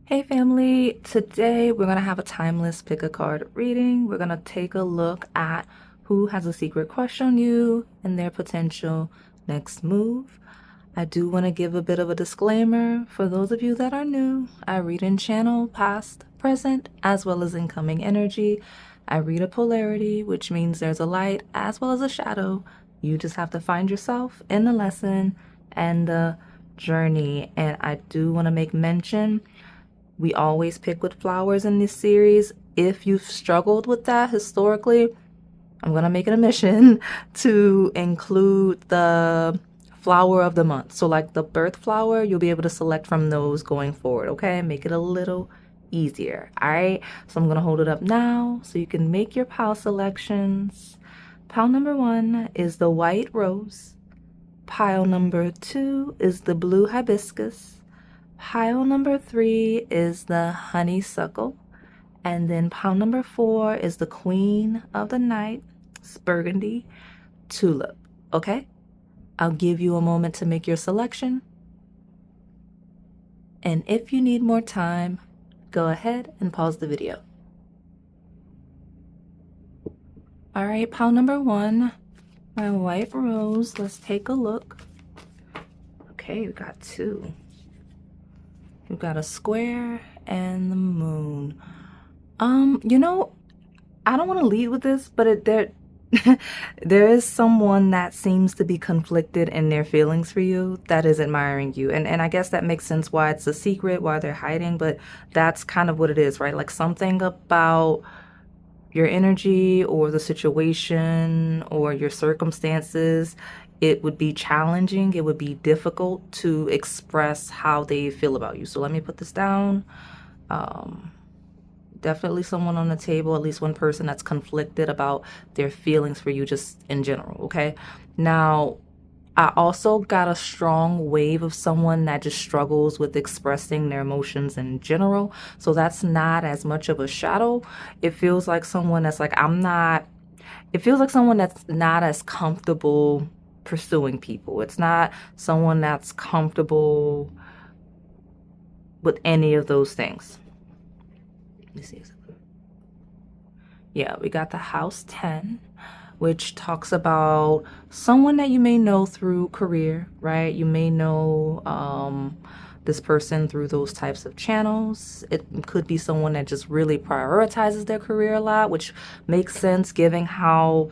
Hey family, today we're going to have a timeless pick a card reading. We're going to take a look at who has a secret crush on you and their potential next move. I do want to give a bit of a disclaimer for those of you that are new. I read in channel past, present, as well as incoming energy. I read a polarity, which means there's a light as well as a shadow. You just have to find yourself in the lesson and the journey. And I do want to make mention we always pick with flowers in this series. If you've struggled with that historically, I'm going to make it a mission to include the flower of the month. So like the birth flower, you'll be able to select from those going forward, okay? Make it a little easier, all right? So I'm going to hold it up now so you can make your pile selections. Pile number 1 is the white rose. Pile number 2 is the blue hibiscus. Pile number 3 is the honeysuckle. And then pile number 4 is the queen of the night, it's Burgundy, Tulip. Okay? I'll give you a moment to make your selection. And if you need more time, go ahead and pause the video. All right, pile number 1, my white rose. Let's take a look. Okay, we got 2. We've got a square and the moon. You know, I don't want to lead with this, but there is someone that seems to be conflicted in their feelings for you that is admiring you. And I guess that makes sense why it's a secret, why they're hiding, but that's kind of what it is, right? Like something about your energy or the situation or your circumstances, it would be challenging, it would be difficult to express how they feel about you. So let me put this down. Definitely someone on the table, at least one person that's conflicted about their feelings for you just in general, okay? Now, I also got a strong wave of someone that just struggles with expressing their emotions in general. So that's not as much of a shadow. It feels like someone that's like, it feels like someone that's not as comfortable pursuing people. It's not someone that's comfortable with any of those things. Let me see. Yeah, we got the house 10, which talks about someone that you may know through career, right? You may know this person through those types of channels. It could be someone that just really prioritizes their career a lot, which makes sense given how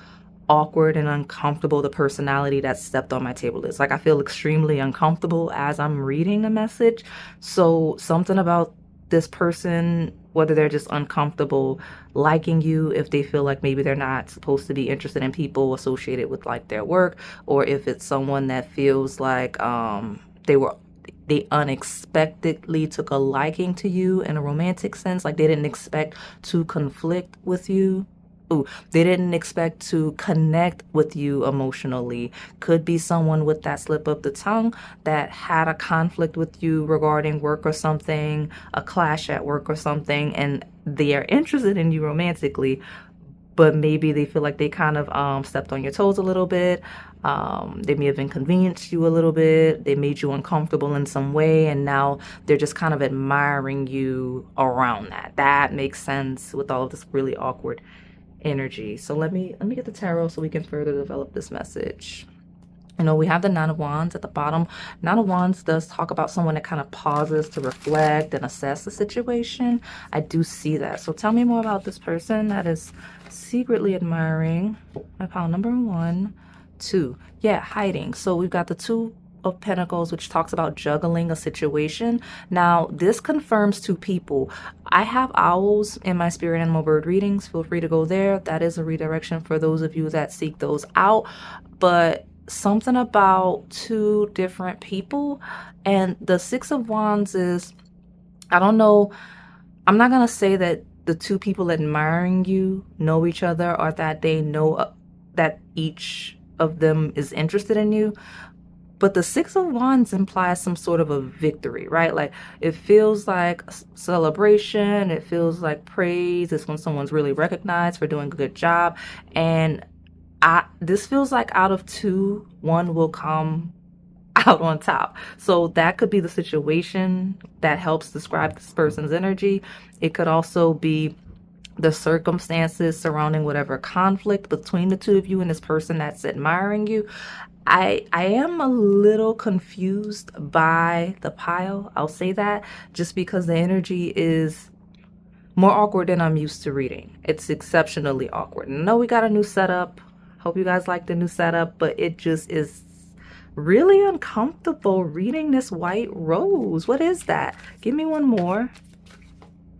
awkward and uncomfortable the personality that stepped on my table is. Like I feel extremely uncomfortable as I'm reading a message. So something about this person, whether they're just uncomfortable liking you, if they feel like maybe they're not supposed to be interested in people associated with like their work, or if it's someone that feels like they unexpectedly took a liking to you in a romantic sense, like they didn't expect to conflict with you. Ooh, they didn't expect to connect with you emotionally. Could be someone with that slip of the tongue that had a conflict with you regarding work or something, a clash at work or something, and they are interested in you romantically, but maybe they feel like they kind of stepped on your toes a little bit. They may have inconvenienced you a little bit. They made you uncomfortable in some way, and now they're just kind of admiring you around that. That makes sense with all of this really awkward energy. So let me get the tarot so we can further develop this message. You know, we have the Nine of Wands at the bottom. Nine of Wands does talk about someone that kind of pauses to reflect and assess the situation. I do see that. So tell me more about this person that is secretly admiring. I found number 1, 2. Yeah, hiding. So we've got the 2 of Pentacles, which talks about juggling a situation. Now, this confirms 2 people. I have owls in my spirit animal bird readings. Feel free to go there. That is a redirection for those of you that seek those out. But something about 2 different people. And the 6 of Wands is, I don't know, I'm not going to say that the 2 people admiring you know each other or that they know that each of them is interested in you. But the 6 of Wands implies some sort of a victory, right? Like it feels like celebration. It feels like praise. It's when someone's really recognized for doing a good job. And this feels like out of 2, 1 will come out on top. So that could be the situation that helps describe this person's energy. It could also be the circumstances surrounding whatever conflict between the two of you and this person that's admiring you. I am a little confused by the pile. I'll say that just because the energy is more awkward than I'm used to reading. It's exceptionally awkward. I know we got a new setup. Hope you guys like the new setup, but it just is really uncomfortable reading this white rose. What is that? Give me one more.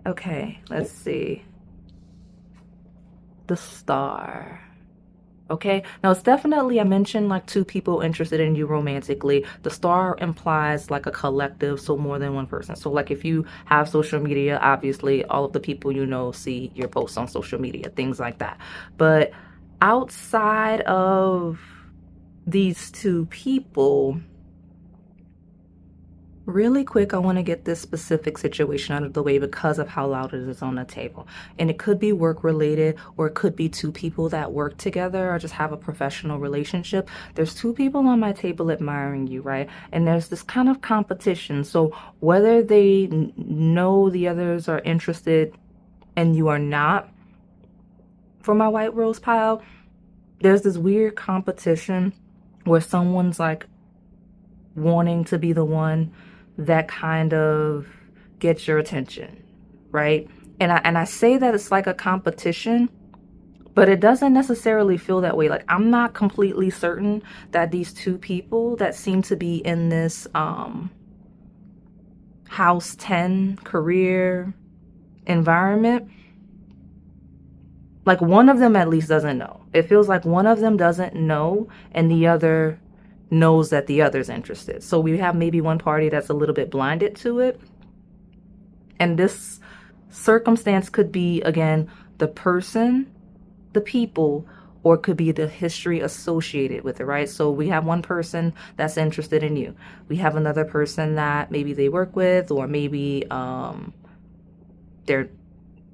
Okay, let's see. The star. Okay, now it's definitely, I mentioned like two people interested in you romantically. The star implies like a collective, so more than one person. So like if you have social media, obviously all of the people you know see your posts on social media, things like that. But outside of these two people, really quick, I want to get this specific situation out of the way because of how loud it is on the table. And it could be work related, or it could be two people that work together or just have a professional relationship. There's two people on my table admiring you, right? And there's this kind of competition. So whether they know the others are interested and you are not, for my white rose pile, there's this weird competition where someone's like wanting to be the one that kind of gets your attention, right? And I say that it's like a competition, but it doesn't necessarily feel that way. Like I'm not completely certain that these two people that seem to be in this house 10 career environment, like one of them at least doesn't know. It feels like one of them doesn't know and the other knows that the other's interested. So we have maybe one party that's a little bit blinded to it. And this circumstance could be, again, the person, the people, or it could be the history associated with it, right? So we have one person that's interested in you. We have another person that maybe they work with, or maybe they're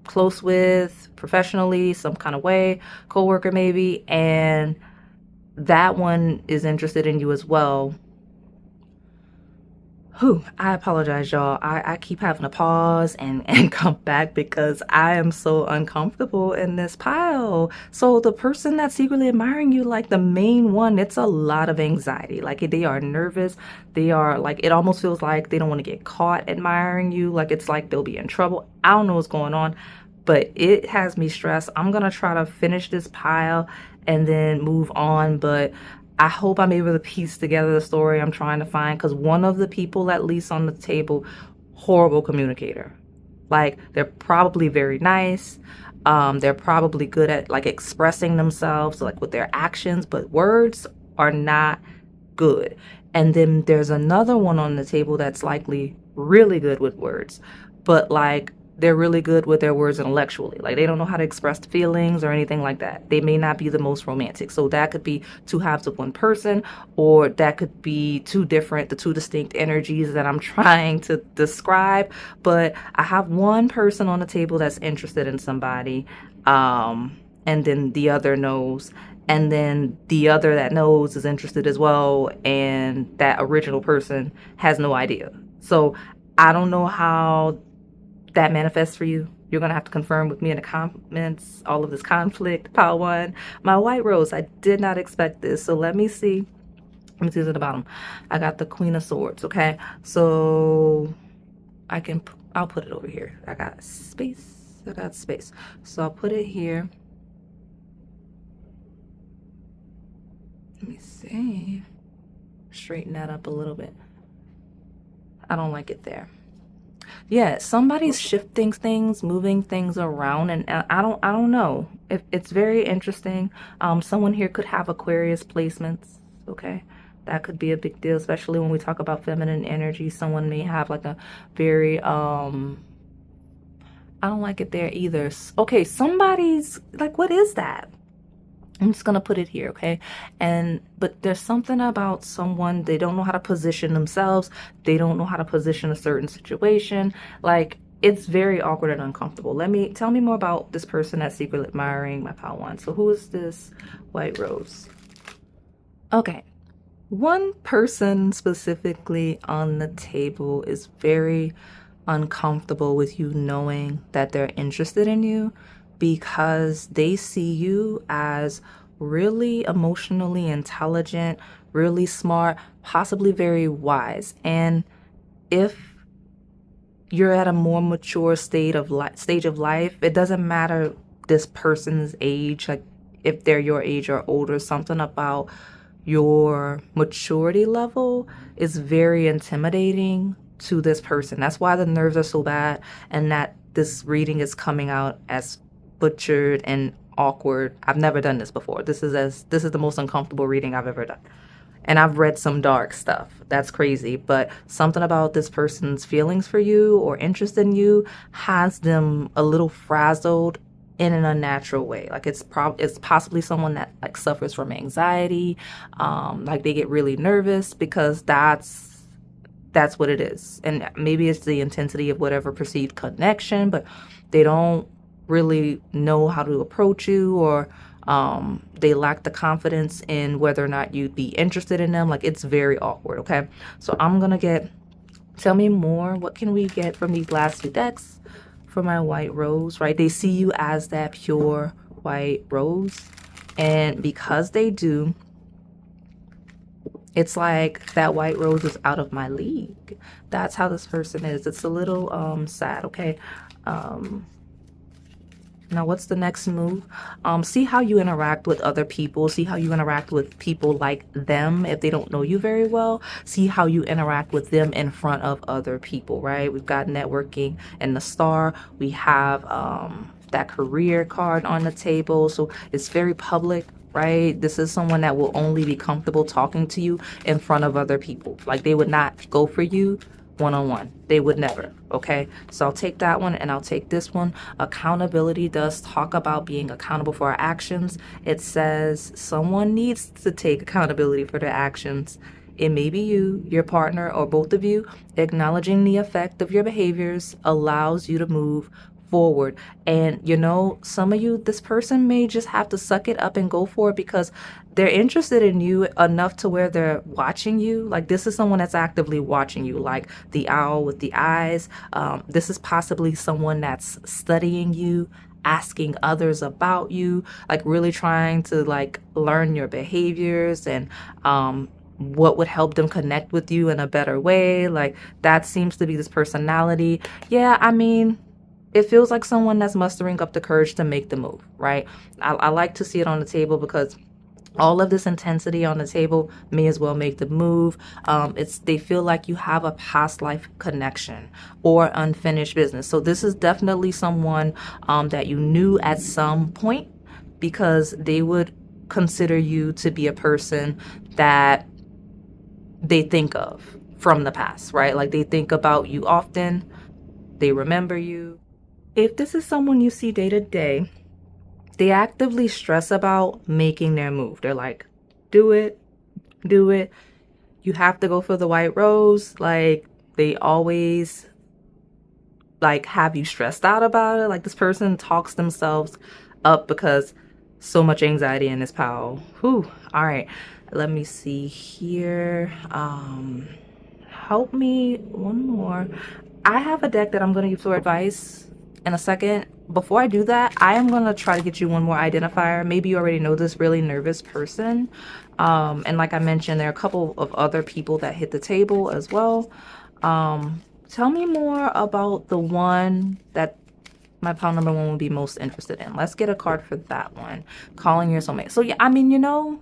close with professionally, some kind of way, coworker maybe, and that one is interested in you as well. Whew, I apologize, y'all. I keep having to pause and come back because I am so uncomfortable in this pile. So the person that's secretly admiring you, like the main one, it's a lot of anxiety. Like they are nervous. They are like, it almost feels like they don't want to get caught admiring you. Like it's like they'll be in trouble. I don't know what's going on, but it has me stressed. I'm going to try to finish this pile and then move on, but I hope I'm able to piece together the story I'm trying to find, because one of the people, at least on the table, horrible communicator. Like they're probably very nice. They're probably good at like expressing themselves like with their actions, but words are not good. And then there's another one on the table that's likely really good with words, but like they're really good with their words intellectually. Like they don't know how to express feelings or anything like that. They may not be the most romantic. So that could be two halves of one person, or that could be the two distinct energies that I'm trying to describe. But I have one person on the table that's interested in somebody, and then the other knows. And then the other that knows is interested as well, and that original person has no idea. So I don't know how that manifests for you. You're gonna have to confirm with me in the comments all of this conflict. Pile one, my white rose, I did not expect this. So let me see at the bottom. I got the Queen of Swords. Okay, so I'll put it over here. I got space. So I'll put it here. Let me see, straighten that up a little bit. I don't like it there. Yeah, somebody's shifting things, moving things around, and I don't know. It's very interesting. Someone here could have Aquarius placements, okay? That could be a big deal, especially when we talk about feminine energy. Someone may have like a very I don't like it there either. Okay, somebody's like, what is that? I'm just gonna put it here, okay? But there's something about someone, they don't know how to position themselves. They don't know how to position a certain situation. Like, it's very awkward and uncomfortable. Tell me more about this person that's secretly admiring my pile one. So who is this white rose? Okay. One person specifically on the table is very uncomfortable with you knowing that they're interested in you because they see you as really emotionally intelligent, really smart, possibly very wise. And if you're at a more mature stage of life, it doesn't matter this person's age, like if they're your age or older, something about your maturity level is very intimidating to this person. That's why the nerves are so bad, and that this reading is coming out as butchered and awkward. I've never done this before. This is the most uncomfortable reading I've ever done. And I've read some dark stuff. That's crazy. But something about this person's feelings for you or interest in you has them a little frazzled in an unnatural way. Like it's possibly someone that like suffers from anxiety. Like they get really nervous because that's what it is. And maybe it's the intensity of whatever perceived connection, but they don't really know how to approach you, or they lack the confidence in whether or not you'd be interested in them. Like it's very awkward. Okay, so I'm gonna tell me more. What can we get from these last two decks for my white rose? Right, they see you as that pure white rose, and because they do, it's like that white rose is out of my league. That's how this person is. It's a little sad. Okay, now, what's the next move? See how you interact with other people. See how you interact with people like them if they don't know you very well. See how you interact with them in front of other people, right? We've got networking and the star. We have that career card on the table. So it's very public, right? This is someone that will only be comfortable talking to you in front of other people. Like they would not go for you one-on-one. They would never. Okay, so I'll take that one and I'll take this one. Accountability does talk about being accountable for our actions. It says someone needs to take accountability for their actions. It may be you, your partner, or both of you. Acknowledging the effect of your behaviors allows you to move forward. And you know, some of you, this person may just have to suck it up and go for it because they're interested in you enough to where they're watching you. Like this is someone that's actively watching you, like the owl with the eyes. This is possibly someone that's studying you, asking others about you, like really trying to like learn your behaviors and what would help them connect with you in a better way. Like that seems to be this personality. Yeah, I mean, it feels like someone that's mustering up the courage to make the move, right? I like to see it on the table because all of this intensity on the table may as well make the move. They feel like you have a past life connection or unfinished business. So this is definitely someone that you knew at some point, because they would consider you to be a person that they think of from the past, right? Like they think about you often. They remember you. If this is someone you see day to day, they actively stress about making their move. They're like, do it, do it. You have to go for the white rose. Like they always like have you stressed out about it. Like this person talks themselves up because so much anxiety in this pile. Whew. All right. Let me see here. Help me one more. I have a deck that I'm going to use for advice in a second. Before I do that, I am going to try to get you one more identifier. Maybe you already know this really nervous person. And like I mentioned, there are a couple of other people that hit the table as well. Tell me more about the one that my pile number one would be most interested in. Let's get a card for that one. Calling your soulmate. So yeah, I mean, you know,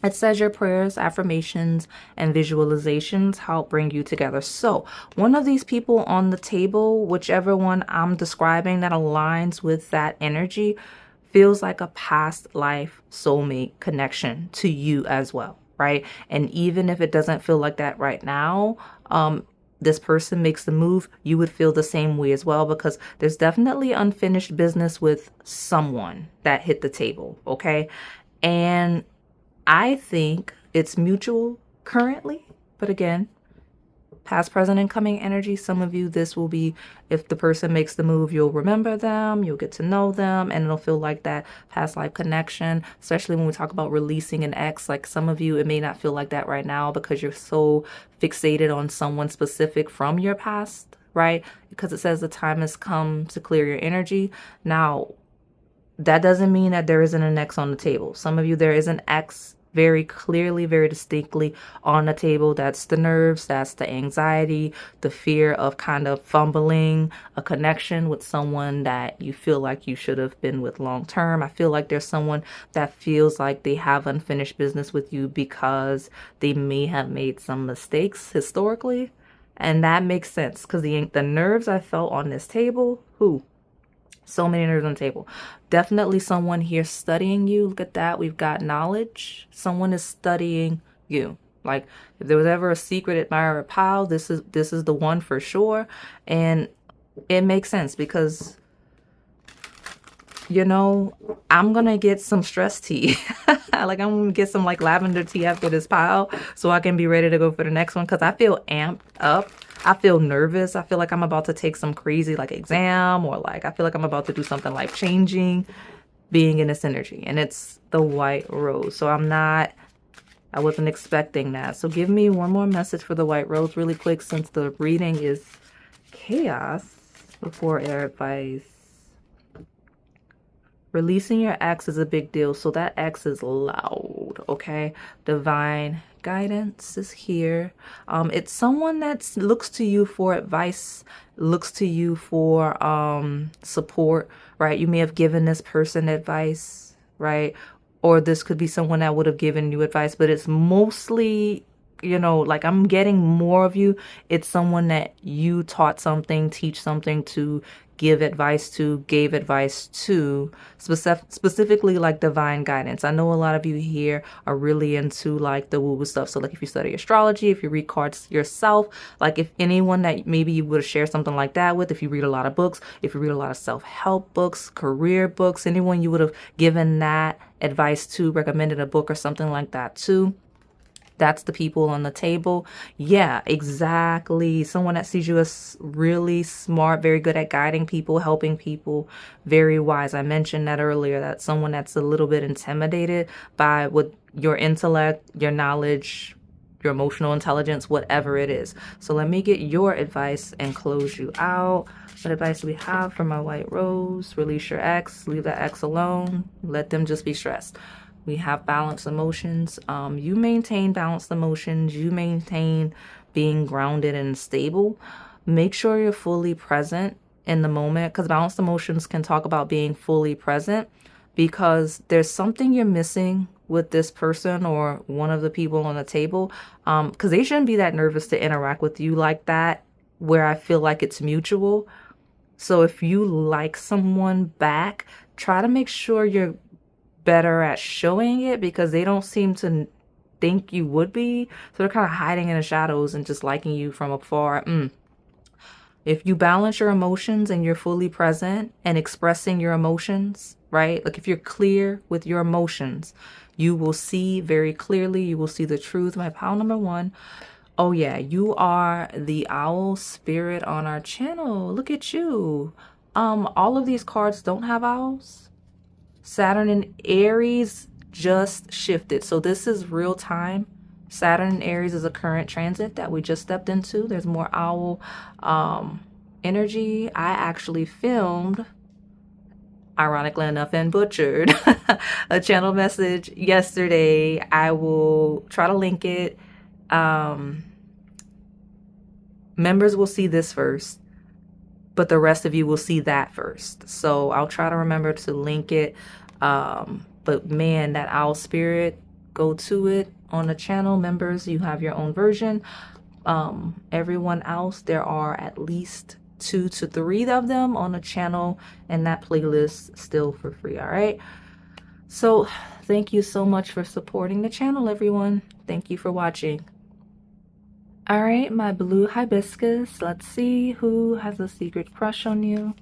it says your prayers, affirmations, and visualizations help bring you together. So one of these people on the table, whichever one I'm describing that aligns with that energy, feels like a past life soulmate connection to you as well, right? And even if it doesn't feel like that right now, this person makes the move, you would feel the same way as well, because there's definitely unfinished business with someone that hit the table, okay? And I think it's mutual currently, but again, past, present, and coming energy. Some of you, this will be, if the person makes the move, you'll remember them, you'll get to know them, and it'll feel like that past life connection, especially when we talk about releasing an ex. Like some of you, it may not feel like that right now because you're so fixated on someone specific from your past, right? Because it says the time has come to clear your energy. Now, that doesn't mean that there isn't an ex on the table. Some of you, there is an ex very clearly, very distinctly on the table. That's the nerves, that's the anxiety, the fear of kind of fumbling a connection with someone that you feel like you should have been with long term. I feel like there's someone that feels like they have unfinished business with you because they may have made some mistakes historically. And that makes sense because the nerves I felt on this table, so many nerves on the table. Definitely someone here studying you. Look at that. We've got knowledge. Someone is studying you. Like if there was ever a secret admirer pile, this is the one for sure. And it makes sense because, you know, I'm going to get some stress tea. Like I'm going to get some like lavender tea after this pile so I can be ready to go for the next one because I feel amped up. I feel nervous. I feel like I'm about to take some crazy like exam, or like I feel like I'm about to do something life changing being in this energy. And it's the white rose. So I wasn't expecting that. So give me one more message for the white rose really quick since the reading is chaos before air advice. Releasing your ex is a big deal. So that ex is loud, okay? Divine guidance is here. It's someone that looks to you for advice, looks to you for support, right? You may have given this person advice, right? Or this could be someone that would have given you advice, but it's mostly, you know, like I'm getting more of you. It's someone that you taught something, teach something to, give advice to, gave advice to, specifically like divine guidance. I know a lot of you here are really into like the woo-woo stuff. So like if you study astrology, if you read cards yourself, like if anyone that maybe you would share something like that with, if you read a lot of books, if you read a lot of self-help books, career books, anyone you would have given that advice to, recommended a book or something like that too. That's the people on the table. Yeah, exactly. Someone that sees you as really smart, very good at guiding people, helping people, very wise. I mentioned that earlier, that someone that's a little bit intimidated by what your intellect, your knowledge, your emotional intelligence, whatever it is. So let me get your advice and close you out. What advice do we have for my white rose? Release your ex, leave that ex alone, let them just be stressed. We have balanced emotions. You maintain balanced emotions. You maintain being grounded and stable. Make sure you're fully present in the moment, because balanced emotions can talk about being fully present, because there's something you're missing with this person or one of the people on the table, because they shouldn't be that nervous to interact with you like that, where I feel like it's mutual. So if you like someone back, try to make sure you're better at showing it, because they don't seem to think you would be. So they're kind of hiding in the shadows and just liking you from afar. If you balance your emotions and you're fully present and expressing your emotions, right? Like if you're clear with your emotions, you will see very clearly. You will see the truth. My pile number 1. Oh yeah, you are the owl spirit on our channel. Look at you. All of these cards don't have owls. Saturn in Aries just shifted. So this is real time. Saturn in Aries is a current transit that we just stepped into. There's more owl energy. I actually filmed, ironically enough and butchered, a channel message yesterday. I will try to link it. Members will see this first, but the rest of you will see that first. So I'll try to remember to link it. But man, that owl spirit, go to it on the channel. Members, you have your own version. Everyone else, there are at least 2 to 3 of them on the channel, and that playlist still for free. All right. So thank you so much for supporting the channel, everyone. Thank you for watching. All right, my blue hibiscus. Let's see who has a secret crush on you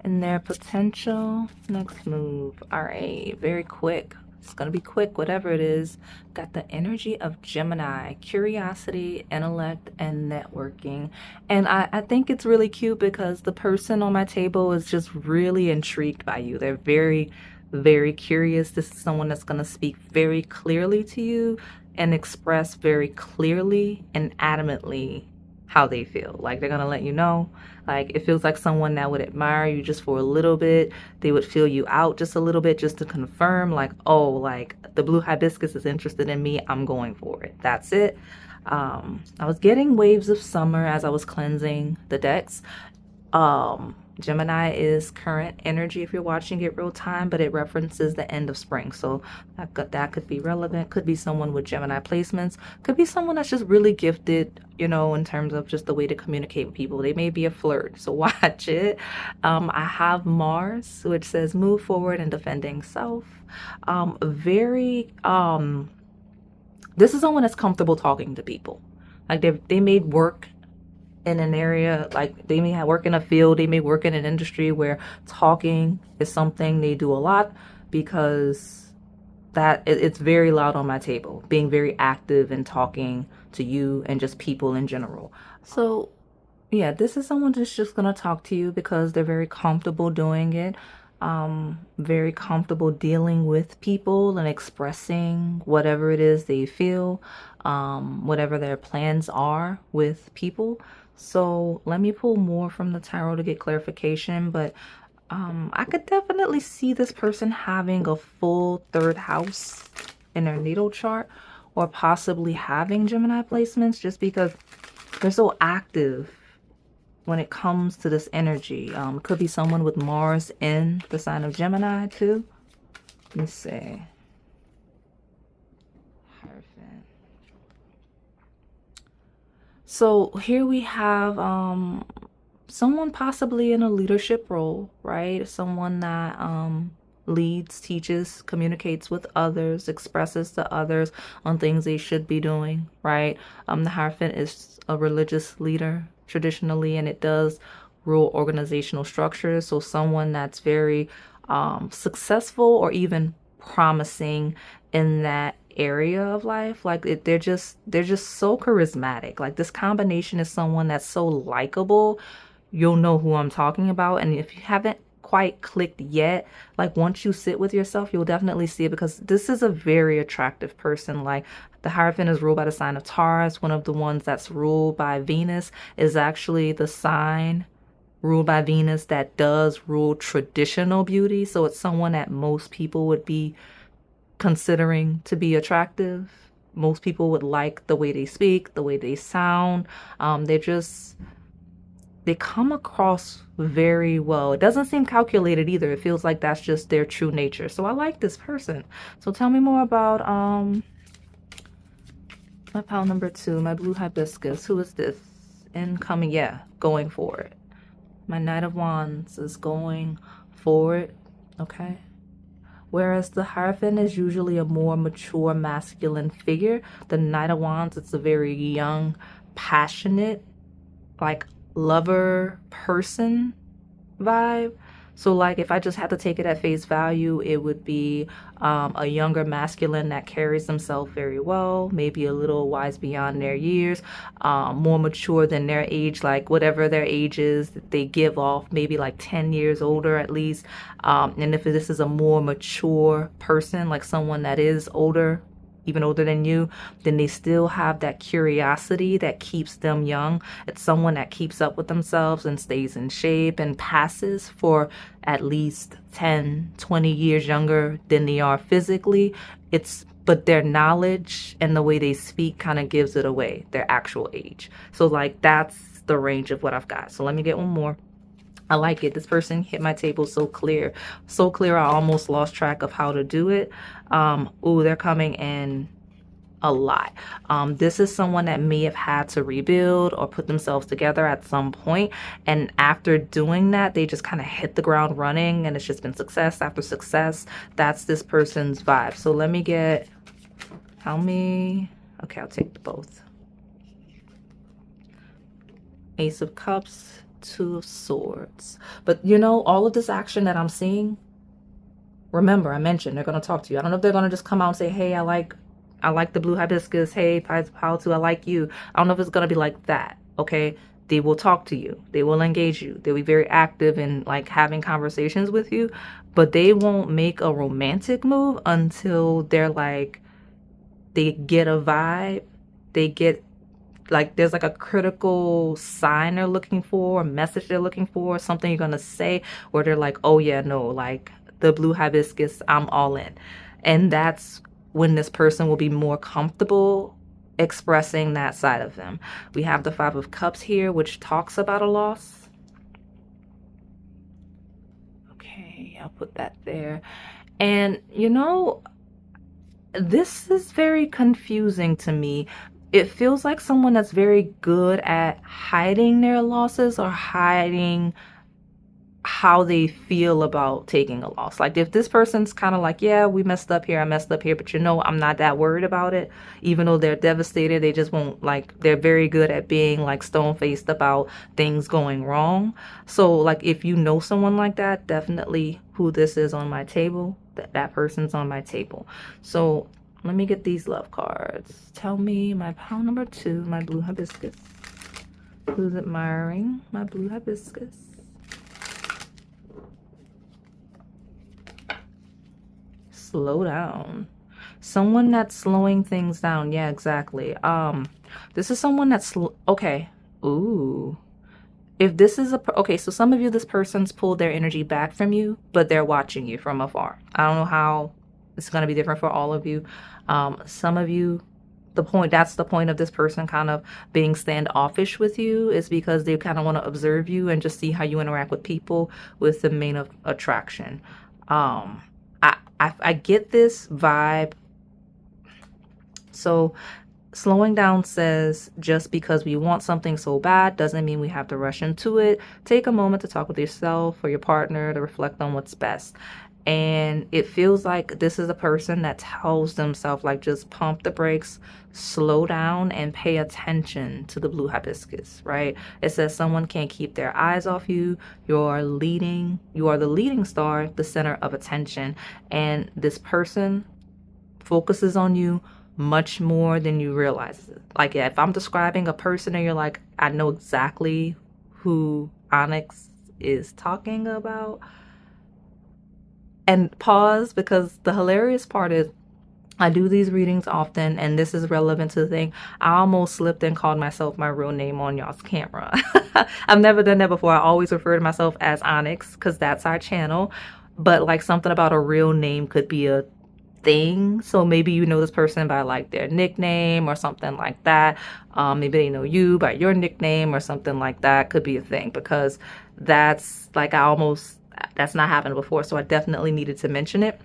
and their potential next move. All right, very quick. It's going to be quick, whatever it is. Got the energy of Gemini, curiosity, intellect, and networking. And I think it's really cute because the person on my table is just really intrigued by you. They're very, very curious. This is someone that's going to speak very clearly to you and express very clearly and adamantly how they feel. Like, they're going to let you know. Like, it feels like someone that would admire you just for a little bit. They would feel you out just a little bit just to confirm, like, oh, like, the blue hibiscus is interested in me. I'm going for it. That's it. I was getting waves of summer as I was cleansing the decks. Gemini is current energy if you're watching it real time, but it references the end of spring. So that could be relevant. Could be someone with Gemini placements. Could be someone that's just really gifted, you know, in terms of just the way to communicate with people. They may be a flirt, so watch it. I have Mars, which says move forward and defending self. This is someone that's comfortable talking to people. Like, they may work in an area, like they may work in a field, they may work in an industry where talking is something they do a lot, because it's very loud on my table, being very active and talking to you and just people in general. So yeah, this is someone that's just gonna talk to you because they're very comfortable doing it. Very comfortable dealing with people and expressing whatever it is they feel, whatever their plans are with people. So let me pull more from the tarot to get clarification, but I could definitely see this person having a full third house in their natal chart, or possibly having Gemini placements, just because they're so active when it comes to this energy. It could be someone with Mars in the sign of Gemini too. Let me see. So here we have someone possibly in a leadership role, right? Someone that leads, teaches, communicates with others, expresses to others on things they should be doing, right? The Hierophant is a religious leader traditionally, and it does rule organizational structures. So someone that's very successful or even promising in that area of life. Like, they're just so charismatic. Like, this combination is someone that's so likable. You'll know who I'm talking about. And if you haven't quite clicked yet, like, once you sit with yourself, you'll definitely see it, because this is a very attractive person. Like, the Hierophant is ruled by the sign of Taurus. One of the ones that's ruled by Venus is actually the sign ruled by Venus that does rule traditional beauty. So it's someone that most people would be considering to be attractive. Most people would like the way they speak, the way they sound. They come across very well. It doesn't seem calculated either. It feels like that's just their true nature. So I like this person. So tell me more about my pile number 2, my blue hibiscus. Who is this? Incoming, yeah, going for it. My Knight of Wands is going for it. Okay. Whereas the Hierophant is usually a more mature masculine figure, the Knight of Wands, it's a very young, passionate, like, lover person vibe. So, like, if I just had to take it at face value, it would be a younger masculine that carries himself very well, maybe a little wise beyond their years, more mature than their age, like whatever their age is, they give off maybe like 10 years older at least. And if this is a more mature person, like someone that is older, even older than you, then they still have that curiosity that keeps them young. It's someone that keeps up with themselves and stays in shape and passes for at least 10, 20 years younger than they are physically. But their knowledge and the way they speak kind of gives it away, their actual age. So, like, that's the range of what I've got. So let me get one more. I like it. This person hit my table so clear. So clear, I almost lost track of how to do it. Ooh, they're coming in a lot. This is someone that may have had to rebuild or put themselves together at some point. And after doing that, they just kind of hit the ground running, and it's just been success after success. That's this person's vibe. So let me get, okay, I'll take both. Ace of Cups, 2 of Swords. But you know, all of this action that I'm seeing Remember, I mentioned they're going to talk to you. I don't know if they're going to just come out and say, hey, I like the blue hibiscus. Hey, how to, I like you. I don't know if it's going to be like that. Okay. They will talk to you. They will engage you. They'll be very active in like having conversations with you, but they won't make a romantic move until they're like, they get a vibe. They get like, there's like a critical sign they're looking for, a message they're looking for, something you're going to say where they're like, oh yeah, no, like the blue hibiscus, I'm all in. And that's when this person will be more comfortable expressing that side of them. We have the Five of Cups here, which talks about a loss. Okay, I'll put that there. And you know, this is very confusing to me. It feels like someone that's very good at hiding their losses or hiding how they feel about taking a loss. Like if this person's kind of like, yeah, we messed up here, I messed up here, but you know, I'm not that worried about it. Even though they're devastated, they just won't, like, they're very good at being like stone-faced about things going wrong. So like if you know someone like that, definitely who this is on my table, that person's on my table. So let me get these love cards. Tell me my pile number 2, my blue hibiscus. Who's admiring my blue hibiscus? Slow down. Someone that's slowing things down. Yeah, exactly. This is someone that's okay. Ooh. If this is okay, so some of you, this person's pulled their energy back from you, but they're watching you from afar. I don't know how it's going to be different for all of you. Some of you, that's the point of this person kind of being standoffish with you, is because they kind of want to observe you and just see how you interact with people with the main of attraction. I get this vibe. So slowing down says, just because we want something so bad doesn't mean we have to rush into it. Take a moment to talk with yourself or your partner to reflect on what's best. And it feels like this is a person that tells themselves, like, just pump the brakes, slow down, and pay attention to the blue hibiscus, right? It says someone can't keep their eyes off you. You are the leading star, the center of attention. And this person focuses on you much more than you realize. Like, yeah, if I'm describing a person and you're like, I know exactly who Onyx is talking about. And pause, because the hilarious part is I do these readings often, and this is relevant to the thing. I almost slipped and called myself my real name on y'all's camera. I've never done that before. I always refer to myself as Onyx because that's our channel. But like something about a real name could be a thing. So maybe you know this person by like their nickname or something like that. Maybe they know you by your nickname or something like that. Could be a thing, because that's like that's not happened before, so I definitely needed to mention it.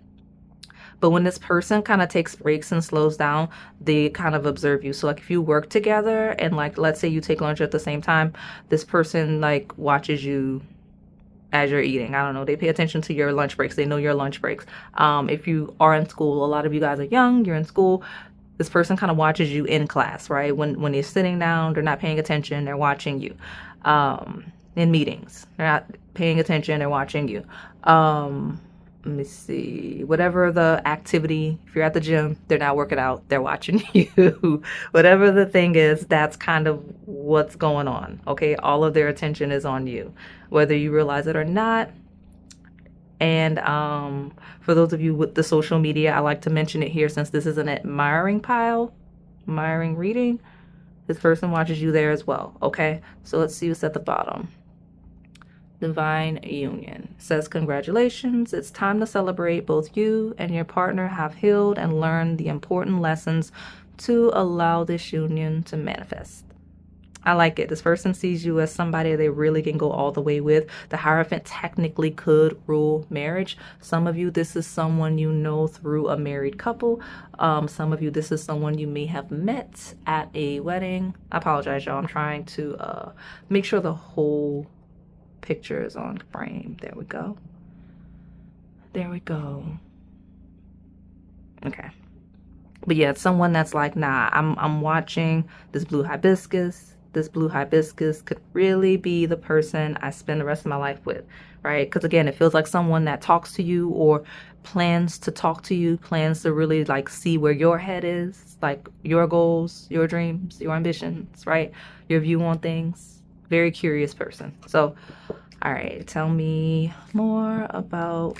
But when this person kind of takes breaks and slows down, they kind of observe you. So like if you work together and like, let's say you take lunch at the same time, this person like watches you as you're eating. I don't know. They pay attention to your lunch breaks. They know your lunch breaks. If you are in school, a lot of you guys are young, you're in school. This person kind of watches you in class, right? When you're sitting down, they're not paying attention. They're watching you. In meetings, they're not paying attention. They're watching you. Let me see. Whatever the activity, if you're at the gym, they're not working out. They're watching you. Whatever the thing is, that's kind of what's going on. Okay. All of their attention is on you, whether you realize it or not. And for those of you with the social media, I like to mention it here since this is an admiring pile, admiring reading. This person watches you there as well. Okay. So let's see what's at the bottom. Divine union. It says, congratulations. It's time to celebrate. Both you and your partner have healed and learned the important lessons to allow this union to manifest. I like it. This person sees you as somebody they really can go all the way with. The Hierophant technically could rule marriage. Some of you, this is someone you know through a married couple. Some of you, this is someone you may have met at a wedding. I apologize, y'all. I'm trying to make sure the whole picture is on frame. There we go. There we go. Okay. But yeah, it's someone that's like, nah, I'm watching this blue hibiscus. this blue hibiscus could really be the person I spend the rest of my life with, right? Because again, it feels like someone that talks to you or plans to talk to you, plans to really like see where your head is, like your goals, your dreams, your ambitions, right? Your view on things. Very curious person. So, all right, tell me more about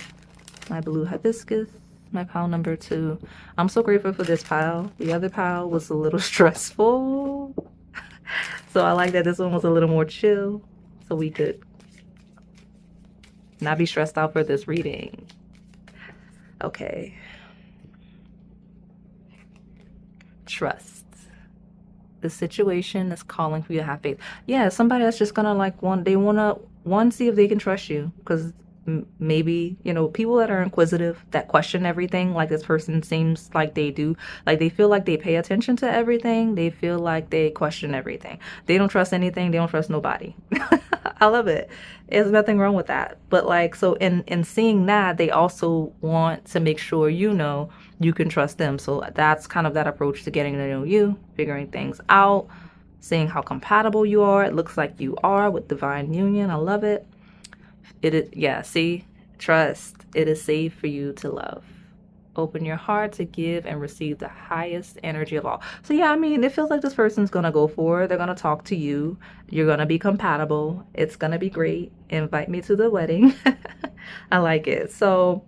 my blue hibiscus, my pile number 2. I'm so grateful for this pile. The other pile was a little stressful. So I like that this one was a little more chill. So we could not be stressed out for this reading. Okay. Trust. The situation is calling for you to have faith. Yeah, somebody that's just gonna like they wanna see if they can trust you, because maybe, you know, people that are inquisitive, that question everything, like this person seems like they do, like they feel like they pay attention to everything, they feel like they question everything, they don't trust anything, they don't trust nobody. I love it. There's nothing wrong with that. But like, so in seeing that, they also want to make sure, you know, you can trust them. So that's kind of that approach to getting to know you, figuring things out, seeing how compatible you are. It looks like you are with divine union. I love it. It is, yeah, see, trust. It is safe for you to love. Open your heart to give and receive the highest energy of all. So yeah, I mean, it feels like this person's gonna go for it. They're gonna talk to you. You're gonna be compatible. It's gonna be great. Invite me to the wedding. I like it. So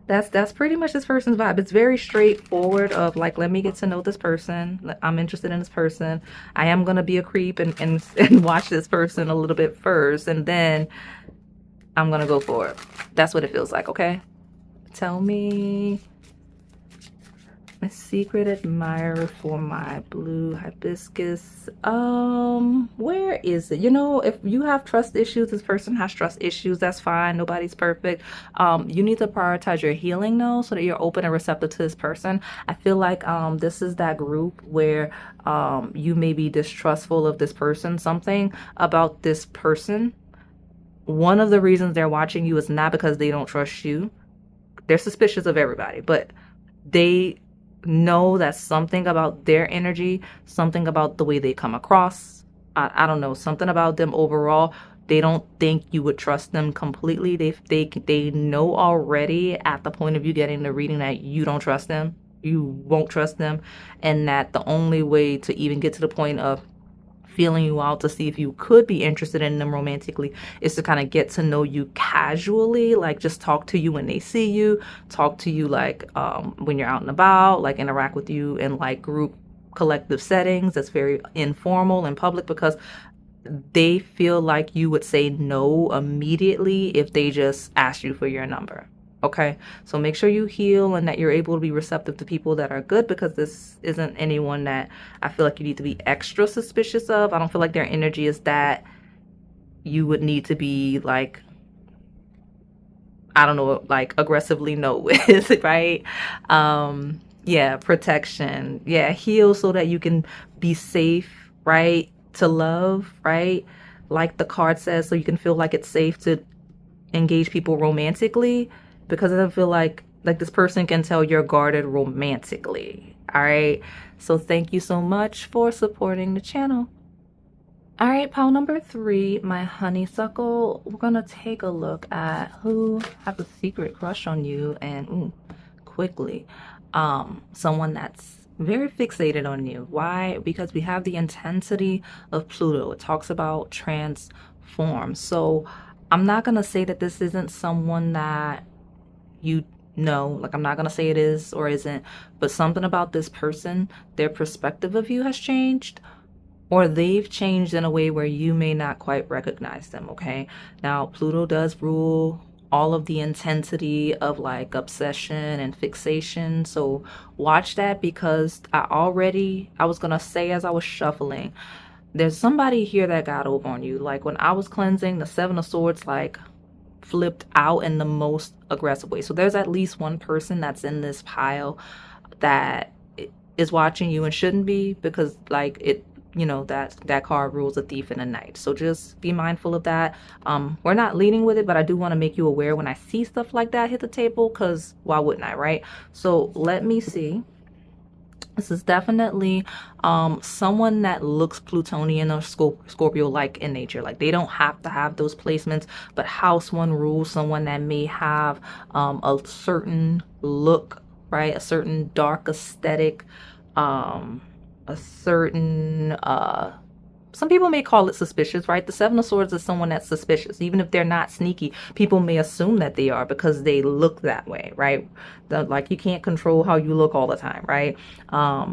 that's pretty much this person's vibe. It's very straightforward of like, let me get to know this person. I'm interested in this person. I am gonna be a creep and watch this person a little bit first, and then I'm gonna go for it. That's what it feels like, okay? Tell me my secret admirer for my blue hibiscus. Where is it? You know, if you have trust issues, this person has trust issues, that's fine. Nobody's perfect. You need to prioritize your healing though, so that you're open and receptive to this person. I feel like this is that group where you may be distrustful of this person. Something about this person, one of the reasons they're watching you is not because they don't trust you. They're suspicious of everybody, but they know that something about their energy, something about the way they come across, I don't know, something about them overall, they don't think you would trust them completely. They know already at the point of you getting the reading that you don't trust them, you won't trust them, and that the only way to even get to the point of feeling you out to see if you could be interested in them romantically is to kind of get to know you casually, like just talk to you when they see you, talk to you like when you're out and about, like interact with you in like group collective settings that's very informal and public, because they feel like you would say no immediately if they just asked you for your number. Okay, so make sure you heal and that you're able to be receptive to people that are good, because this isn't anyone that I feel like you need to be extra suspicious of. I don't feel like their energy is that you would need to be like, I don't know, like aggressively no with, right? Yeah, protection. Yeah, heal so that you can be safe, right? To love, right? Like the card says, so you can feel like it's safe to engage people romantically, because I feel like this person can tell you're guarded romantically. All right, so thank you so much for supporting the channel. All right, pile number 3, my honeysuckle. We're gonna take a look at who has a secret crush on you, and quickly, someone that's very fixated on you. Why? Because we have the intensity of Pluto. It talks about transform. So I'm not gonna say that this isn't someone that you know, like I'm not gonna say it is or isn't, but something about this person, their perspective of you has changed, or they've changed in a way where you may not quite recognize them. Okay, now Pluto does rule all of the intensity of like obsession and fixation, so watch that, because I was gonna say as I was shuffling, there's somebody here that got over on you. Like when I was cleansing, the 7 of Swords like flipped out in the most aggressive way. So there's at least one person that's in this pile that is watching you and shouldn't be, because like it, you know, that card rules a thief in the night. So just be mindful of that. We're not leading with it, but I do want to make you aware when I see stuff like that hit the table, because why wouldn't I, right? So let me see This is definitely someone that looks Plutonian or Scorpio-like in nature. Like they don't have to have those placements, but house one rules someone that may have a certain look, right? A certain dark aesthetic, a certain some people may call it suspicious, right? The Seven of Swords is someone that's suspicious. Even if they're not sneaky, people may assume that they are because they look that way, right? Like you can't control how you look all the time, right?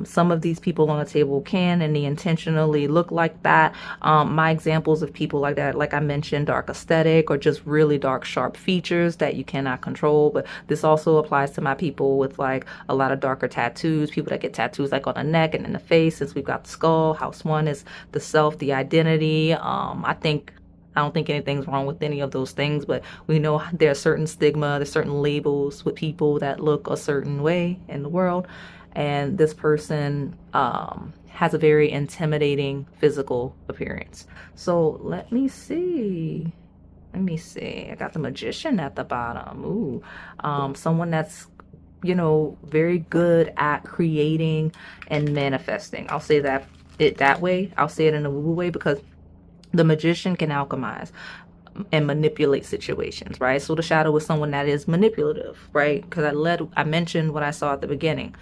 Some of these people on the table can, and they intentionally look like that. My examples of people like that, like I mentioned, dark aesthetic or just really dark, sharp features that you cannot control. But this also applies to my people with like a lot of darker tattoos, people that get tattoos like on the neck and in the face. Since we've got the skull, house one is the self, the identity. I don't think anything's wrong with any of those things, but we know there's certain stigma, there's certain labels with people that look a certain way in the world. And this person has a very intimidating physical appearance. So let me see. Let me see. I got the Magician at the bottom. Ooh, someone that's, you know, very good at creating and manifesting. I'll say that way. I'll say it in a woo-woo way because the Magician can alchemize and manipulate situations, right? So the Shadow is someone that is manipulative, right? Because I mentioned what I saw at the beginning,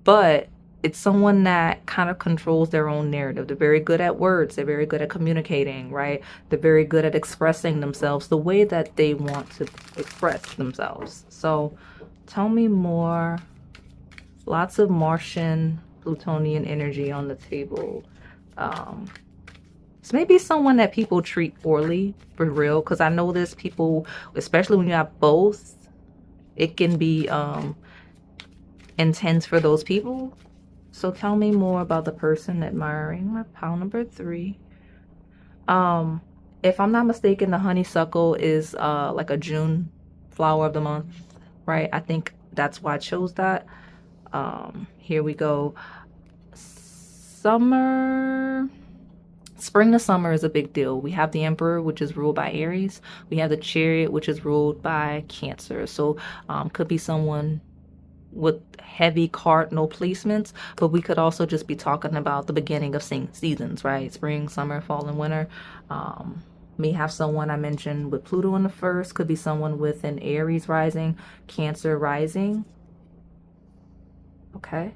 but it's someone that kind of controls their own narrative. They're very good at words. They're very good at communicating, right? They're very good at expressing themselves the way that they want to express themselves. So tell me more. Lots of Martian, Plutonian energy on the table. It's maybe someone that people treat poorly, for real, because I know there's people, especially when you have both, it can be intense for those people. So tell me more about the person admiring my pile number 3. If I'm not mistaken, the honeysuckle is like a June flower of the month, right? I think that's why I chose that. Here we go. Spring to summer is a big deal. We have the Emperor, which is ruled by Aries. We have the Chariot, which is ruled by Cancer. So could be someone with heavy cardinal placements, but we could also just be talking about the beginning of seasons, right? Spring, summer, fall, and winter. May have someone I mentioned with Pluto in the first. Could be someone with an Aries rising, Cancer rising. Okay.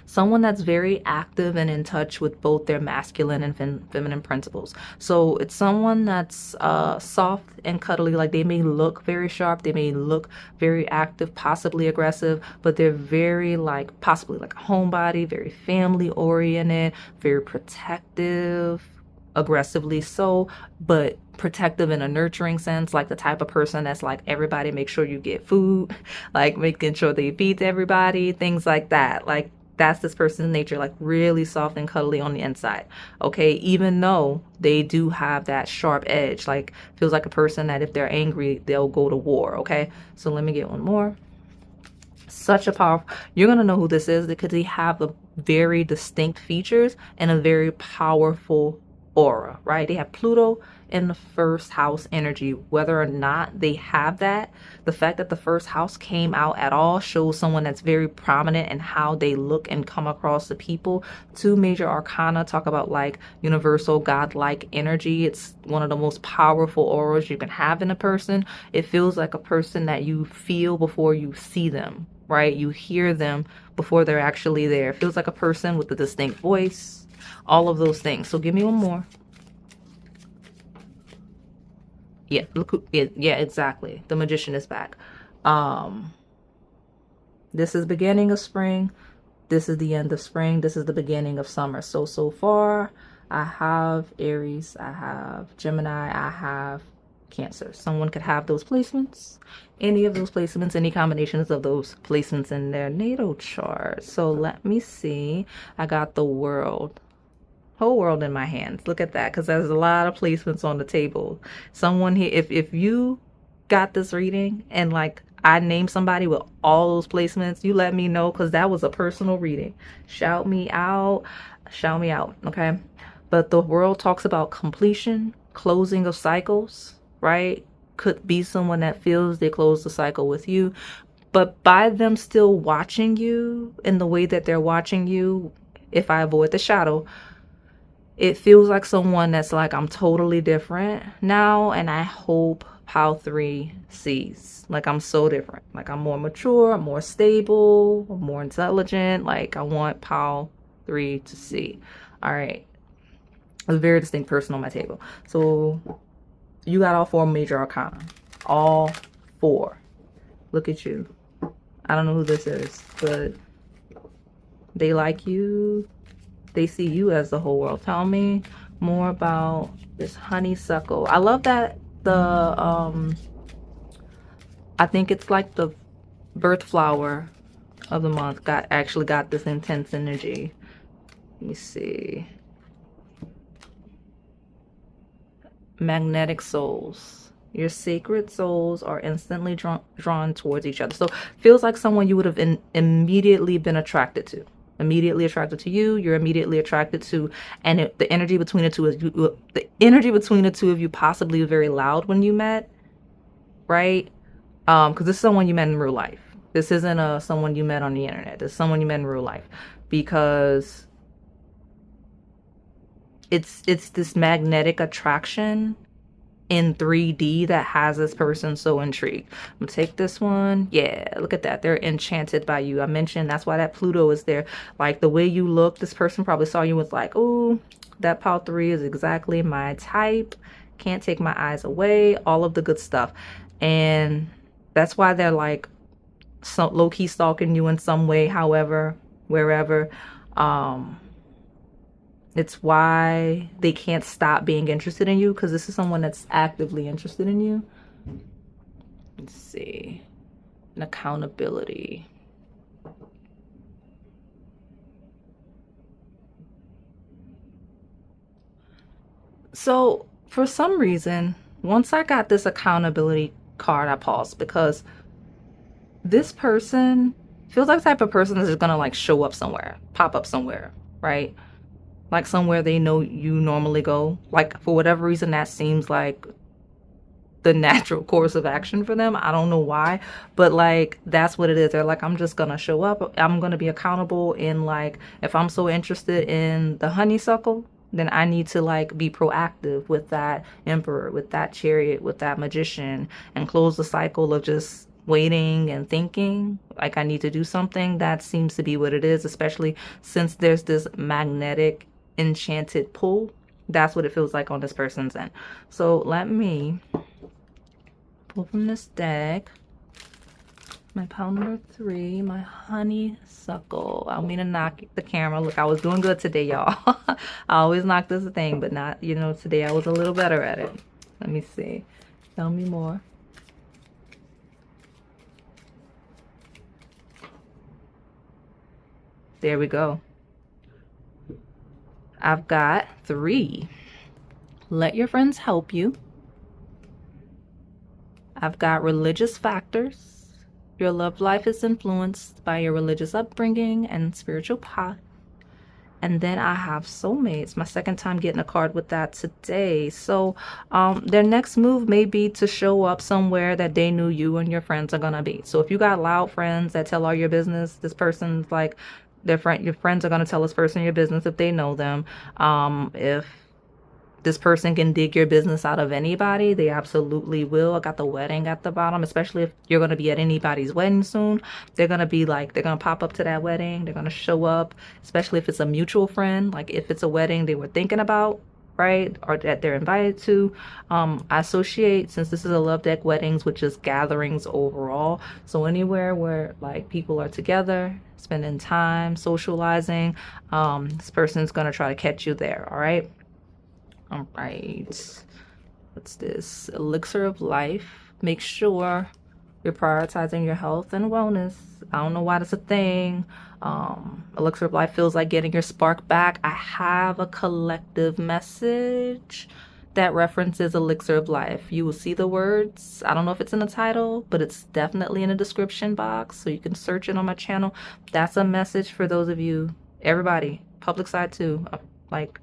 Someone that's very active and in touch with both their masculine and feminine principles. So it's someone that's soft and cuddly. Like they may look very sharp, they may look very active, possibly aggressive, but they're very like possibly like a homebody, very family oriented, very protective, aggressively so, but protective in a nurturing sense, like the type of person that's like, everybody make sure you get food, like making sure they feed everybody, things like that. Like that's this person's nature, like really soft and cuddly on the inside. Okay, even though they do have that sharp edge, like feels like a person that if they're angry, they'll go to war. Okay, so let me get one more. Such a powerful, you're gonna know who this is because they have a very distinct features and a very powerful aura, right? They have Pluto in the first house energy. Whether or not they have that, the fact that the first house came out at all shows someone that's very prominent in how they look and come across the people. 2 major arcana talk about like universal godlike energy. It's one of the most powerful auras you can have in a person. It feels like a person that you feel before you see them, right? You hear them before they're actually there. It feels like a person with a distinct voice, all of those things. So give me one more. Yeah, look who, yeah, exactly. The Magician is back. This is beginning of spring. This is the end of spring. This is the beginning of summer. So far, I have Aries, I have Gemini, I have Cancer. Someone could have those placements, any of those placements, any combinations of those placements in their natal chart. So let me see. I got the World. Whole world in my hands. Look at that, because there's a lot of placements on the table. Someone here, if you got this reading and like I named somebody with all those placements, you let me know, because that was a personal reading. Shout me out, okay? But the World talks about completion, closing of cycles, right? Could be someone that feels they closed the cycle with you, But by them still watching you in the way that they're watching you, if I avoid the shadow, it feels like someone that's like, I'm totally different now, and I hope Pile 3 sees. Like, I'm so different. Like, I'm more mature, I'm more stable, I'm more intelligent. Like, I want Pile 3 to see. All right. A very distinct person on my table. So, you got all 4 major arcana. All 4. Look at you. I don't know who this is, but they like you. They see you as the whole world. Tell me more about this honeysuckle. I love that I think it's like the birth flower of the month actually got this intense energy. Let me see. Magnetic souls. Your sacred souls are instantly drawn towards each other. So feels like someone you would have immediately been attracted to. Immediately attracted to you, you're immediately attracted to, and the energy between the two is the energy between the two of you possibly very loud when you met, right? Because this is someone you met in real life. This isn't someone you met on the internet. This is someone you met in real life, because it's this magnetic attraction in 3D that has this person so intrigued. I'm gonna take this one. Yeah, look at that. They're enchanted by you. I mentioned that's why that Pluto is there. Like, the way you look, this person probably saw you with like, oh, that Pile 3 is exactly my type. Can't take my eyes away. All of the good stuff. And that's why they're like so low-key stalking you in some way, however, wherever. It's why they can't stop being interested in you, because this is someone that's actively interested in you. Let's see. An accountability. So for some reason, once I got this accountability card, I paused, because this person feels like the type of person that's gonna like show up somewhere, pop up somewhere, right? Like somewhere they know you normally go. Like, for whatever reason, that seems like the natural course of action for them. I don't know why, but like, that's what it is. They're like, I'm just gonna show up. I'm gonna be accountable. In like, if I'm so interested in the honeysuckle, then I need to like be proactive with that emperor, with that chariot, with that magician, and close the cycle of just waiting and thinking like I need to do something. That seems to be what it is, especially since there's this magnetic enchanted pull. That's what it feels like on this person's end. So let me pull from this deck my pile number 3, my honeysuckle. I don't mean to knock the camera. Look, I was doing good today, y'all. I always knock this thing, but not, you know, today I was a little better at it. Let me see. Tell me more. There we go. I've got 3. Let your friends help you. I've got religious factors. Your love life is influenced by your religious upbringing and spiritual path. And then I have soulmates. My second time getting a card with that today. So their next move may be to show up somewhere that they knew you and your friends are gonna be. So if you got loud friends that tell all your business, this person's like, your friends are gonna tell this person your business if they know them. If this person can dig your business out of anybody, they absolutely will. I got the wedding at the bottom, especially if you're going to be at anybody's wedding soon. They're going to be like, they're going to pop up to that wedding. They're going to show up, especially if it's a mutual friend. Like if it's a wedding they were thinking about, right? Or that they're invited to. I associate, since this is a love deck, weddings with just gatherings overall. So anywhere where like people are together, spending time, socializing, this person's going to try to catch you there. All right. All right, what's this? Elixir of life. Make sure you're prioritizing your health and wellness. I don't know why that's a thing. Elixir of life feels like getting your spark back. I have a collective message that references elixir of life. You will see the words. I don't know if it's in the title, but it's definitely in the description box, so you can search it on my channel. That's a message for those of you, everybody, public side too, like,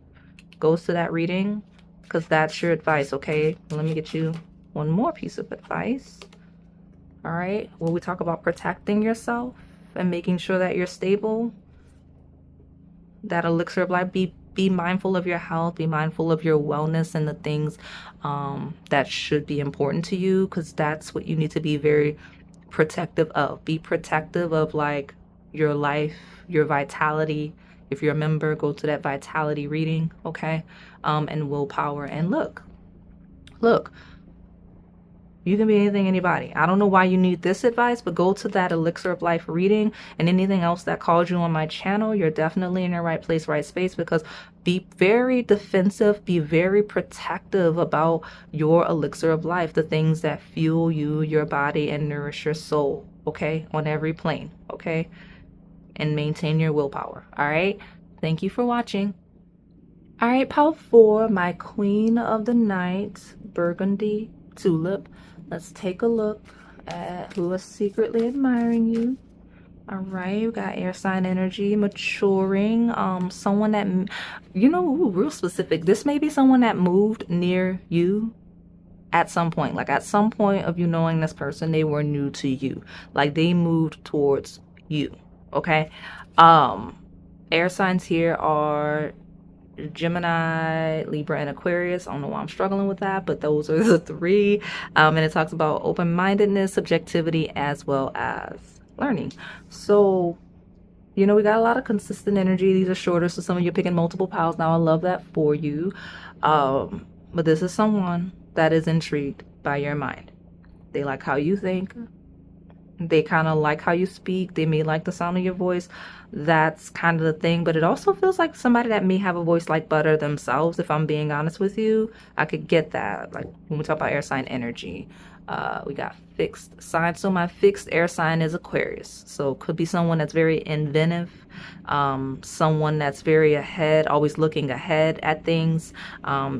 goes to that reading, because that's your advice. Okay, let me get you one more piece of advice. All right. When we talk about protecting yourself and making sure that you're stable, that elixir of life, be mindful of your health, be mindful of your wellness and the things that should be important to you, because that's what you need to be very protective of. Be protective of like your life, your vitality. If you're a member, go to that vitality reading, okay? And willpower. And look, you can be anything, anybody. I don't know why you need this advice, but go to that elixir of life reading, and anything else that calls you on my channel. You're definitely in your right place, right space, because be very defensive, be very protective about your elixir of life, the things that fuel you, your body, and nourish your soul, okay? On every plane, okay? And maintain your willpower, all right? Thank you for watching. All right, pile 4, my queen of the night, Burgundy, Tulip. Let's take a look at who is secretly admiring you. All right, we got air sign energy, maturing. Someone that, you know, ooh, real specific. This may be someone that moved near you at some point. Like at some point of you knowing this person, they were new to you. Like they moved towards you. Okay. Air signs here are Gemini, Libra, and Aquarius. I don't know why I'm struggling with that, but those are the 3. And it talks about open-mindedness, subjectivity, as well as learning. So, you know, we got a lot of consistent energy. These are shorter, so some of you are picking multiple piles. Now, I love that for you. But this is someone that is intrigued by your mind. They like how you think. They kind of like how you speak. They may like the sound of your voice. That's kind of the thing. But it also feels like somebody that may have a voice like butter themselves, if I'm being honest with you. I could get that. Like when we talk about air sign energy, we got fixed sign. So my fixed air sign is Aquarius. So could be someone that's very inventive, someone that's very ahead, always looking ahead at things.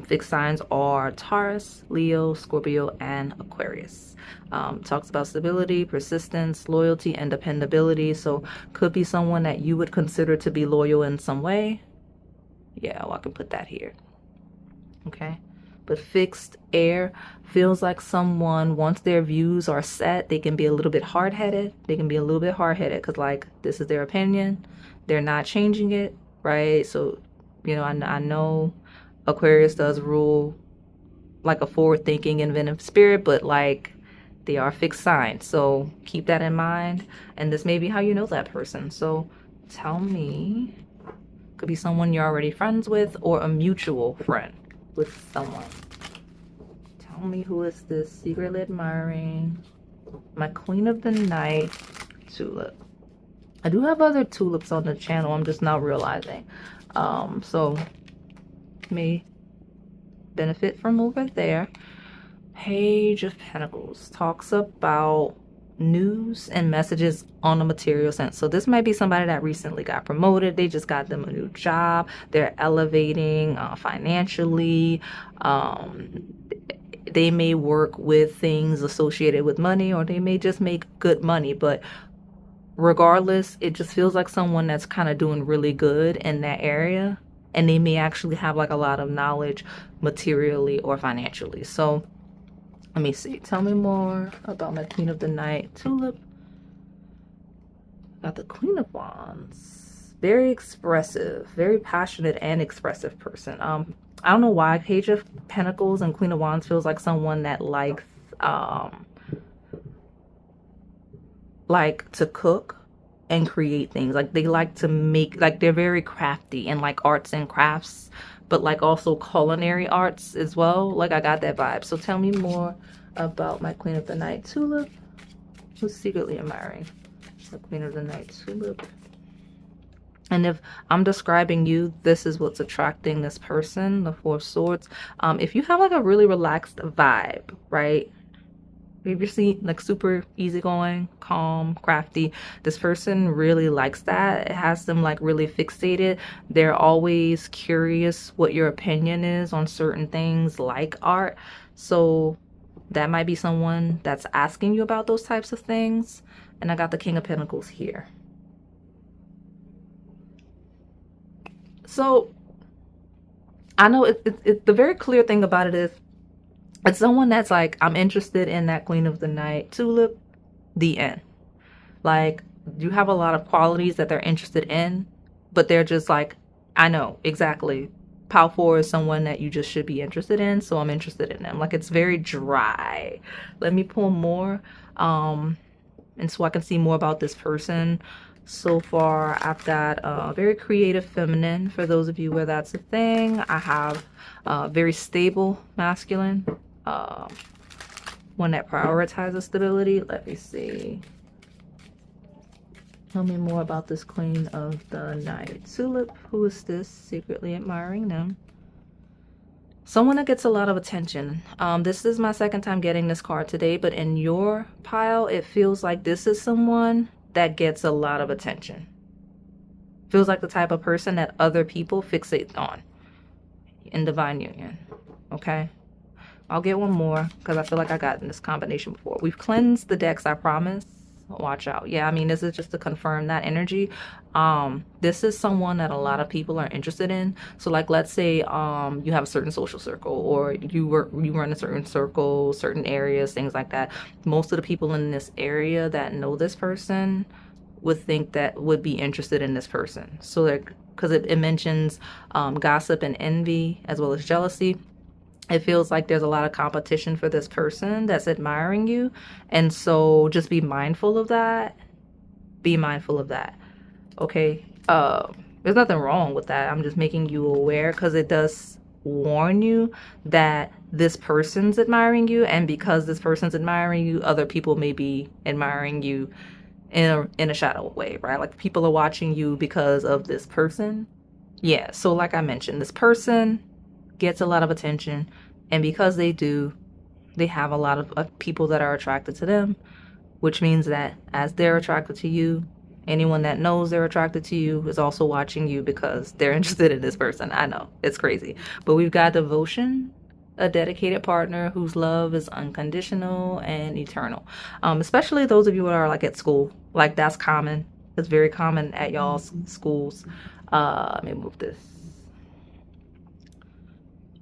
Fixed signs are Taurus, Leo, Scorpio, and Aquarius. Talks about stability, persistence, loyalty, and dependability. So could be someone that you would consider to be loyal in some way. Yeah, well, I can put that here. Okay. But fixed air feels like someone, once their views are set, they can be a little bit hard-headed. They can be a little bit hard-headed because, like, this is their opinion. They're not changing it, right? So, you know, I know Aquarius does rule like a forward-thinking, inventive spirit, but, like, they are fixed signs. So keep that in mind. And this may be how you know that person. So tell me, could be someone you're already friends with or a mutual friend with someone. Tell me, who is this secretly admiring my queen of the night, Tulip? I do have other tulips on the channel. I'm just not realizing. So may benefit from over there. Page of Pentacles talks about news and messages on a material sense. So this might be somebody that recently got promoted. They just got them a new job. They're elevating financially. They may work with things associated with money, or they may just make good money. But regardless, it just feels like someone that's kind of doing really good in that area. And they may actually have like a lot of knowledge materially or financially. So let me see. Tell me more about my Queen of the Night, Tulip. Got the Queen of Wands. Very expressive, very passionate and expressive person. I don't know why Page of Pentacles and Queen of Wands feels like someone that likes like to cook and create things. Like they like to make, like they're very crafty and like arts and crafts, but like also culinary arts as well. Like I got that vibe. So tell me more about my Queen of the Night, Tulip. Who's secretly admiring the Queen of the Night, Tulip? And if I'm describing you, this is what's attracting this person, the Four of Swords. If you have like a really relaxed vibe, right? Maybe you're like super easygoing, calm, crafty. This person really likes that. It has them like really fixated. They're always curious what your opinion is on certain things like art. So that might be someone that's asking you about those types of things. And I got the King of Pentacles here. So I know the very clear thing about it is, it's someone that's like, I'm interested in that Queen of the Night, Tulip. The end. Like, you have a lot of qualities that they're interested in, but they're just like, I know exactly. Pal 4 is someone that you just should be interested in, so I'm interested in them. Like, it's very dry. Let me pull more, and so I can see more about this person. So far, I've got very creative feminine, for those of you where that's a thing. I have very stable masculine, one that prioritizes stability. Let me see. Tell me more about this Queen of the Night. Tulip, who is this? Secretly admiring them. Someone that gets a lot of attention. This is my second time getting this card today, but in your pile, it feels like this is someone that gets a lot of attention. Feels like the type of person that other people fixate on in divine union. Okay? I'll get one more because I feel like I got in this combination before. We've cleansed the decks, I promise. Watch out. Yeah, I mean, this is just to confirm that energy. This is someone that a lot of people are interested in. So like, let's say you have a certain social circle, or you run a certain circle, certain areas, things like that. Most of the people in this area that know this person would think that would be interested in this person. So like, because it mentions gossip and envy as well as jealousy. It feels like there's a lot of competition for this person that's admiring you. And so just be mindful of that. Be mindful of that. Okay? There's nothing wrong with that. I'm just making you aware because it does warn you that this person's admiring you. And because this person's admiring you, other people may be admiring you in a shadow way, right? Like, people are watching you because of this person. Yeah, so like I mentioned, this person gets a lot of attention, and because they do, they have a lot of people that are attracted to them, which means that as they're attracted to you, anyone that knows they're attracted to you is also watching you because they're interested in this person. I know, it's crazy, but we've got devotion, a dedicated partner whose love is unconditional and eternal. Especially those of you that are like at school, like that's common. It's very common at y'all's schools. Let me move this.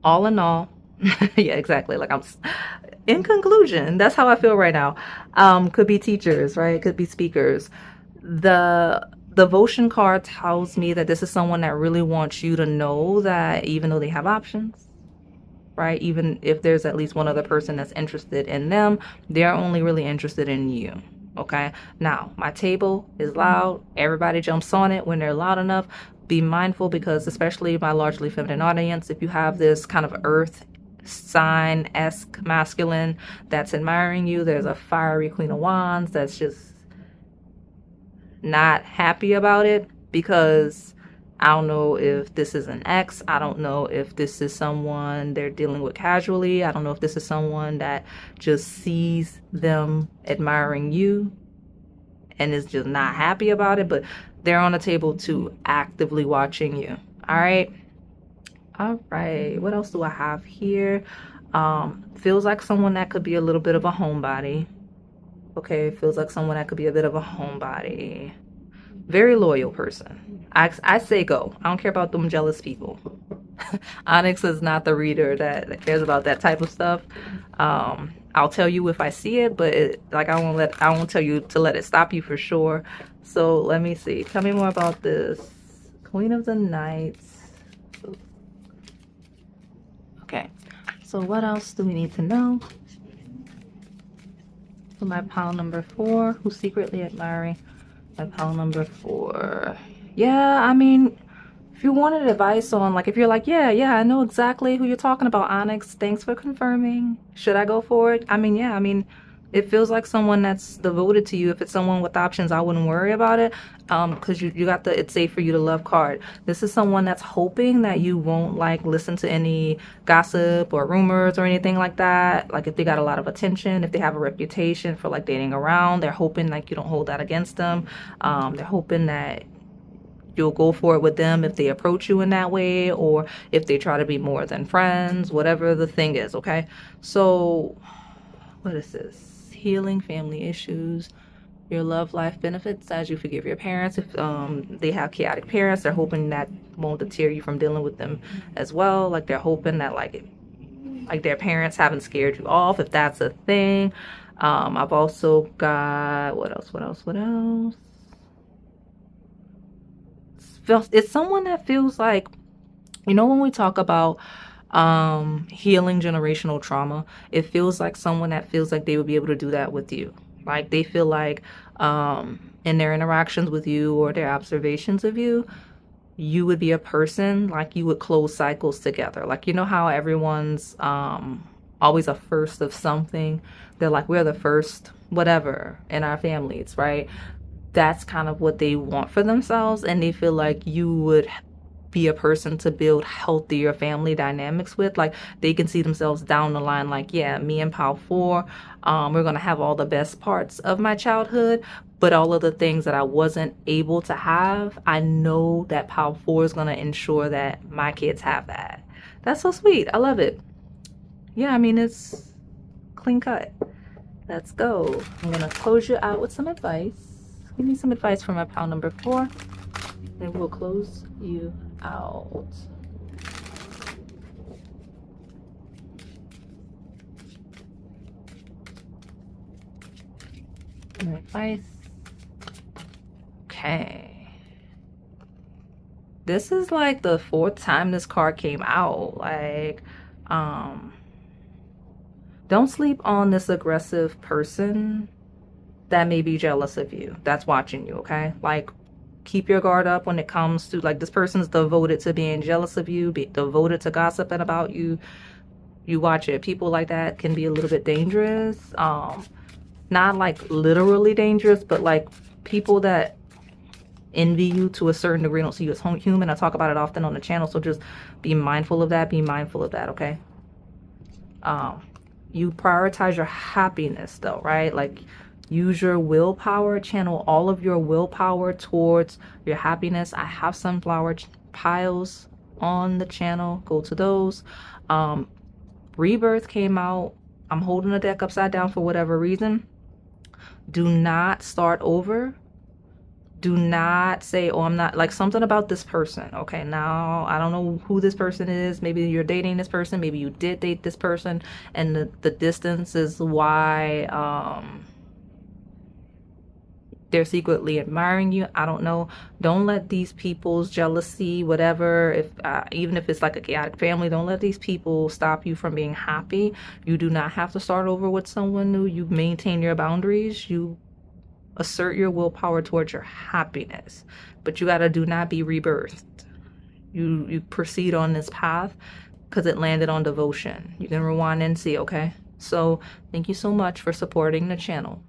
All in all, yeah, exactly. Like, I'm in conclusion, that's how I feel right now. Could be teachers, right? Could be speakers. The devotion card tells me that this is someone that really wants you to know that even though they have options, right? Even if there's at least one other person that's interested in them, they're only really interested in you. Okay. Now, my table is loud. Everybody jumps on it when they're loud enough. Be mindful, because especially my largely feminine audience, if you have this kind of earth sign-esque masculine that's admiring you, there's a fiery Queen of Wands that's just not happy about it, because I don't know if this is an ex. I don't know if this is someone they're dealing with casually. I don't know if this is someone that just sees them admiring you and is just not happy about it, but they're on the table too, actively watching you. All right. What else do I have here? Feels like someone that could be a little bit of a homebody. Okay, feels like someone that could be a bit of a homebody. Very loyal person. I say go. I don't care about them jealous people. Onyx is not the reader that cares about that type of stuff. I'll tell you if I see it, but I won't tell you to let it stop you for sure. So let me see. Tell me more about this Queen of the Night. Okay. So what else do we need to know? So my pile number 4, who's secretly admiring. My pile number 4. Yeah, I mean, if you wanted advice on, like, if you're like, yeah, I know exactly who you're talking about, Onyx, thanks for confirming. Should I go for it? I mean, yeah, I mean, it feels like someone that's devoted to you. If it's someone with options, I wouldn't worry about it, because you got the it's safe for you to love card. This is someone that's hoping that you won't, like, listen to any gossip or rumors or anything like that. Like, if they got a lot of attention, if they have a reputation for, like, dating around, they're hoping, like, you don't hold that against them. They're hoping that you'll go for it with them if they approach you in that way, or if they try to be more than friends, whatever the thing is. Okay, so what is this? Healing family issues, your love life benefits as you forgive your parents. If they have chaotic parents, they're hoping that won't deter you from dealing with them as well. Like, they're hoping that like their parents haven't scared you off, if that's a thing. I've also got, what else? It's someone that feels like, you know, when we talk about healing generational trauma, it feels like someone that feels like they would be able to do that with you. Like they feel like in their interactions with you or their observations of you, you would be a person, like you would close cycles together. Like, you know how everyone's always a first of something. They're like, we're the first whatever in our families, right? That's kind of what they want for themselves, and they feel like you would be a person to build healthier family dynamics with. Like they can see themselves down the line, like, yeah, me and Pal 4, we're gonna have all the best parts of my childhood, but all of the things that I wasn't able to have, I know that Pal 4 is gonna ensure that my kids have that. That's so sweet. I love it. Yeah, I mean, it's clean cut. Let's go. I'm gonna close you out with some advice. Give me some advice for my Pal number 4, and we'll close you out. Advice. Okay. This is like the 4th time this card came out. Like, don't sleep on this aggressive person that may be jealous of you, that's watching you, okay? Like, keep your guard up when it comes to, like, this person's devoted to being jealous of you, devoted to gossiping about you. You watch it. People like that can be a little bit dangerous. Not like literally dangerous, but like people that envy you to a certain degree, don't see you as human. I talk about it often on the channel, so just be mindful of that. Be mindful of that, okay? You prioritize your happiness though, right? Like, use your willpower, channel all of your willpower towards your happiness. I have sunflower piles on the channel. Go to those. Rebirth came out. I'm holding the deck upside down for whatever reason. Do not start over. Do not say, oh, I'm not, like, something about this person. Okay, now I don't know who this person is. Maybe you're dating this person. Maybe you did date this person, and the distance is why they're secretly admiring you. I don't know. Don't let these people's jealousy, whatever, if even if it's like a chaotic family, don't let these people stop you from being happy. You do not have to start over with someone new. You maintain your boundaries. You assert your willpower towards your happiness, but you gotta do not be rebirthed. You proceed on this path because it landed on devotion. You can rewind and see, okay? So thank you so much for supporting the channel.